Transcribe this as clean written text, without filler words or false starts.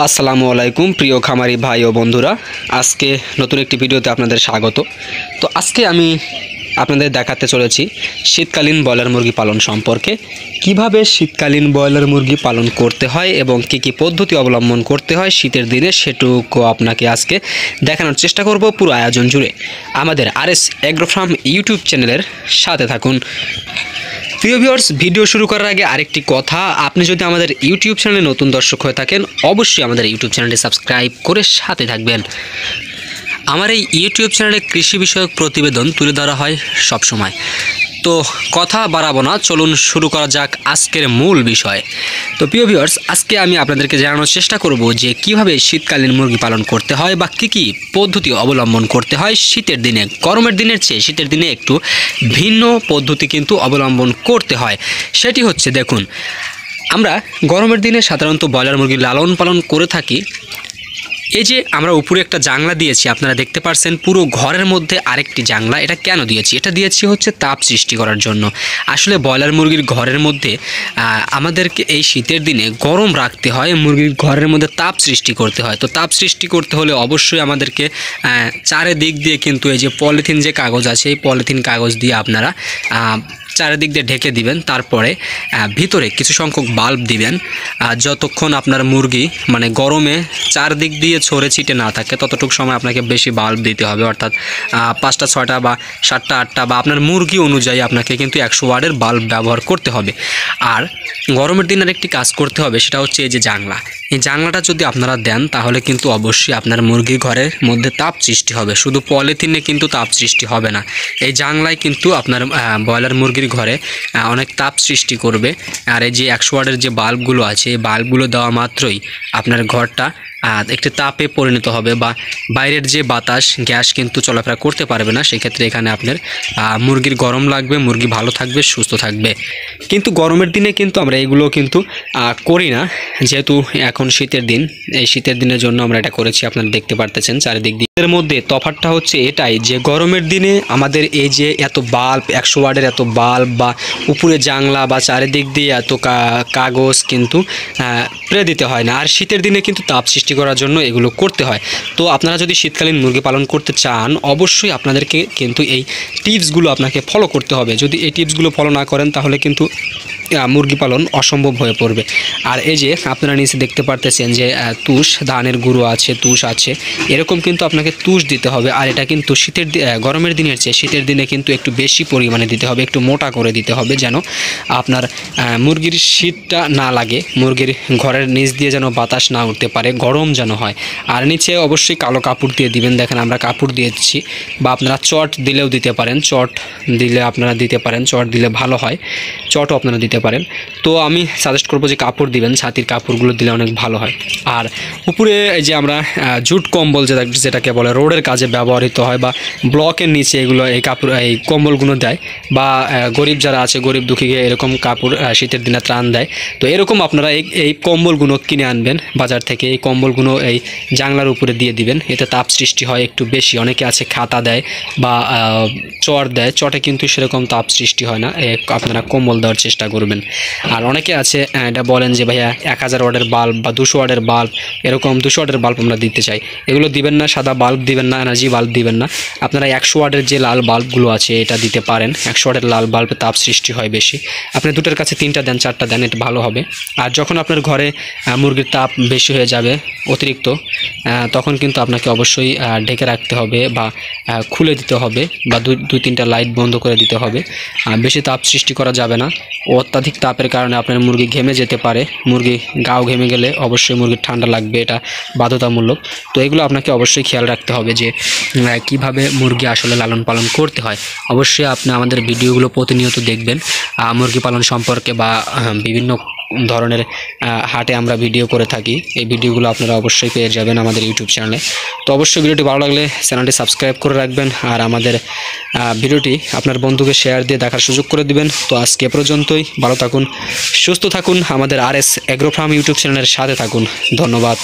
আসসালামু আলাইকুম প্রিয় খামারি ভাই ও বন্ধুরা, আজকে নতুন একটি ভিডিওতে আপনাদের স্বাগত। তো আজকে আমি আপনাদের দেখাতে চলেছি শীতকালীন ব্রয়লার মুরগি পালন সম্পর্কে, কিভাবে শীতকালীন ব্রয়লার মুরগি পালন করতে হয় এবং কি কি পদ্ধতি অবলম্বন করতে হয় শীতের দিনে, সেটুকু আপনাকে আজকে দেখানোর চেষ্টা করব পুরো আয়োজন জুড়ে। আমাদের RS এগ্রো ফার্ম ইউটিউব চ্যানেলের সাথে থাকুন। প্রিয় ভিউয়ার্স, ভিডিও শুরু করার আগে আরেকটি কথা, আপনি যদি আমাদের ইউটিউব চ্যানেলে নতুন দর্শক হয়ে থাকেন অবশ্যই আমাদের ইউটিউব চ্যানেলটি সাবস্ক্রাইব করে সাথে থাকবেন। আমার এই ইউটিউব চ্যানেলে কৃষি বিষয়ক প্রতিবেদন তুলে ধরা হয় সবসময়। তো কথা বাড়াবো না, চলুন শুরু করা যাক আজকের মূল বিষয়। তো প্রিয় ভিউয়ার্স, আজকে আমি আপনাদেরকে জানানোর চেষ্টা করব যে কিভাবে শীতকালীন মুরগি পালন করতে হয় বা কী কী পদ্ধতি অবলম্বন করতে হয় শীতের দিনে। গরমের দিনের চেয়ে শীতের দিনে একটু ভিন্ন পদ্ধতি কিন্তু অবলম্বন করতে হয়। সেটি হচ্ছে, দেখুন, আমরা গরমের দিনে সাধারণত ব্রয়লার মুরগি লালন পালন করে থাকি। এই যে আমরা উপরে একটা জানলা দিয়েছি, আপনারা দেখতে পাচ্ছেন পুরো ঘরের মধ্যে আরেকটি জানলা। এটা কেন দিয়েছি? এটা দিয়েছি হচ্ছে তাপ সৃষ্টি করার জন্য। আসলে ব্রয়লার মুরগির ঘরের মধ্যে আমাদেরকে এই শীতের দিনে গরম রাখতে হয়, মুরগির ঘরের মধ্যে তাপ সৃষ্টি করতে হয়। তো তাপ সৃষ্টি করতে হলে অবশ্যই আমাদেরকে চারিদিক দিয়ে কিন্তু এই যে পলিথিন যে কাগজ আছে, এই পলিথিন কাগজ দিয়ে আপনারা চারিদিক দিয়ে ঢেকে দিবেন। তারপরে ভিতরে কিছু সংখ্যক বাল্ব দিবেন। যতক্ষণ আপনার মুরগি মানে গরমে চারদিক দিয়ে ছড়ে ছিটে না থাকে ততটুকু সময় আপনাকে বেশি বাল্ব দিতে হবে, অর্থাৎ 5টা 6টা বা 7টা 8টা বা আপনার মুরগি অনুযায়ী আপনাকে কিন্তু 100 ওয়াটের বাল্ব ব্যবহার করতে হবে। আর গরমের দিন আরেকটি কাজ করতে হবে, সেটা হচ্ছে এই যে জানলা। এই জানলাটা যদি আপনারা দেন তাহলে কিন্তু অবশ্যই আপনার মুরগির ঘরের মধ্যে তাপ সৃষ্টি হবে, শুধু পলিথিনে কিন্তু তাপ সৃষ্টি হবে না। এই জানলায় কিন্তু আপনার ব্রয়লার মুরগির ঘরে অনেক তাপ সৃষ্টি করবে। আর এই যে 100 ওয়াটের যে বাল্বগুলো আছে, এই বাল্বগুলো দেওয়া মাত্রই আপনার ঘরটা একটি তাপে পরিণত হবে, বা বাইরের যে বাতাস গ্যাস কিন্তু চলাফেরা করতে পারবে না। সেক্ষেত্রে এখানে আপনার মুরগির গরম লাগবে, মুরগি ভালো থাকবে, সুস্থ থাকবে। কিন্তু গরমের দিনে কিন্তু আমরা এগুলো কিন্তু করি না, যেহেতু এখন শীতের দিন। এই শীতের দিনের জন্য আমরা এটা করেছি, আপনারা দেখতে পারতেছেন চারিদিক দিয়ে। এর মধ্যে তফাৎটা হচ্ছে এটাই যে গরমের দিনে আমাদের এই যে এত বাল্ব, 100 ওয়াটের এত বাল্ব বা উপরে জানলা বা চারিদিক দিয়ে এত কাগজ কিন্তু স্প্রে দিতে হয় না। আর শীতের দিনে কিন্তু তাপ সৃষ্টি করার জন্য এগুলো করতে হয়। তো আপনারা যদি শীতকালীন মুরগি পালন করতে চান অবশ্যই আপনাদেরকে কিন্তু এই টিপসগুলো আপনাকে ফলো করতে হবে। যদি এই টিপসগুলো ফলো না করেন তাহলে কিন্তু মুরগি পালন অসম্ভব হয়ে পড়বে। আর এই যে আপনারা নিচে দেখতে পারতেছেন যে তুষ, ধানের গুঁড়ো আছে, তুষ আছে, এরকম কিন্তু আপনাকে তুষ দিতে হবে। আর এটা কিন্তু গরমের দিনের চেয়ে শীতের দিনে কিন্তু একটু বেশি পরিমাণে দিতে হবে, একটু মোটা করে দিতে হবে, যেন আপনার মুরগির শীতটা না লাগে, মুরগির ঘরের নিচ দিয়ে যেন বাতাস না উঠতে পারে, গরম যেন হয়। আর নিচে অবশ্যই কালো কাপড় দিয়ে দিবেন। দেখেন আমরা কাপড় দিয়েছি, বা আপনারা চট দিলেও দিতে পারেন, চট দিলে আপনারা দিতে পারেন, চট দিলে ভালো হয়, চটও আপনারা দিতে পারেন। তো আমি সাজেস্ট করবো যে কাপড় দিবেন, ছাতির কাপড়গুলো দিলে অনেক ভালো হয়। আর উপরে এই যে আমরা জুট কম্বল যেটাকে বলে রোডের কাজে ব্যবহৃত হয়, বা ব্লকের নিচে এগুলো এই কাপড় এই কম্বলগুলো দেয়, বা গরিব যারা আছে, গরিব দুঃখীকে এরকম কাপড় শীতের দিনে ত্রাণ দেয়। তো এরকম আপনারা এই কম্বলগুলো কিনে আনবেন বাজার থেকে। এই কম্বলগুলো এই জানলার উপরে দিয়ে দিবেন, এতে তাপ সৃষ্টি হয় একটু বেশি। অনেকে আছে খাতা দেয় বা চট দেয়, চটে কিন্তু সেরকম তাপ সৃষ্টি হয় না। আপনারা কম্বল দেওয়ার চেষ্টা করবেন। আর অনেকে আছে এটা বলেন যে ভাইয়া 1000 ওয়াটের বাল্ব বা 200 ওয়াটের বাল্ব, এরকম 200 ওয়াটের বাল্ব আমরা দিতে চাই। এগুলো দিবেন না, সাদা বাল্ব দিবেন না, এনার্জি বাল্ব দিবেন না। আপনারা 100 ওয়াটের যে লাল বাল্বগুলো আছে এটা দিতে পারেন। 100 ওয়াটের লাল বাল্বে তাপ সৃষ্টি হয় বেশি। আপনি দুটোর কাছে 3টা দেন, 4টা দেন, এটা ভালো হবে। আর যখন আপনার ঘরে মুরগির তাপ বেশি হয়ে যাবে, অতিরিক্ত, তখন কিন্তু আপনাকে অবশ্যই ঢেকে রাখতে হবে বা খুলে দিতে হবে, বা 2-3টা লাইট বন্ধ করে দিতে হবে। বেশি তাপ সৃষ্টি করা যাবে না। অত্যাধিক তাপের কারণে আপনার মুরগি ঘেমে যেতে পারে। মুরগি গাও ঘেমে গেলে অবশ্যই মুরগির ঠান্ডা লাগবে, এটা বাধ্যতামূলক। তো এগুলো আপনাকে অবশ্যই খেয়াল রাখতে হবে যে কিভাবে মুরগি আসলে লালন পালন করতে হয়। অবশ্যই আপনি আমাদের ভিডিওগুলো প্রতিনিয়ত দেখবেন মুরগি পালন সম্পর্কে, বা বিভিন্ন ধরনের হাটে আমরা ভিডিও করে থাকি। এই ভিডিওগুলো আপনারা অবশ্যই পেয়ে যাবেন আমাদের ইউটিউব চ্যানেলে। তো অবশ্যই ভিডিওটি ভালো লাগলে চ্যানেলটি সাবস্ক্রাইব করে রাখবেন, আর আমাদের ভিডিওটি আপনার বন্ধুকে শেয়ার দিয়ে দেখার সুযোগ করে দিবেন। তো আজকে পর্যন্তই, ভালো থাকুন, সুস্থ থাকুন, আমাদের RS এগ্রো ফার্ম ইউটিউব চ্যানেলের সাথে থাকুন। ধন্যবাদ।